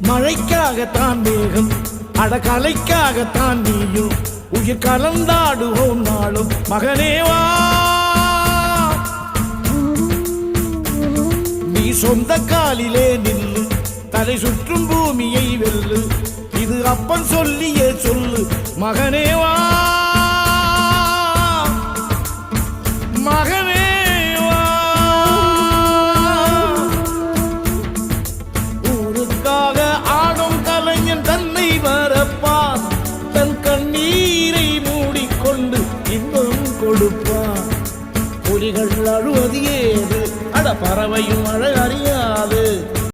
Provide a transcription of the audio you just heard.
மழைக்காகத்தான் மேகம் அடகலைக்காகத்தான் நீயும் உயிர் கலந்தாடுவோம் நாளும் மகனேவா நீ சொந்த காலிலே நில்லு தலை சுற்றும் பூமியை வெல்லு இது அப்பன் சொல்லியே சொல்லு மகனேவா மகனேவா ஊருக்காக ஆடும் கலைஞன் தன்னை வரப்பான் தன் கண்ணீரை மூடிக்கொண்டு இன்பம் கொடுப்பான் புலிகள் அழுவது ஏது அட பறவையும் அழ அறிய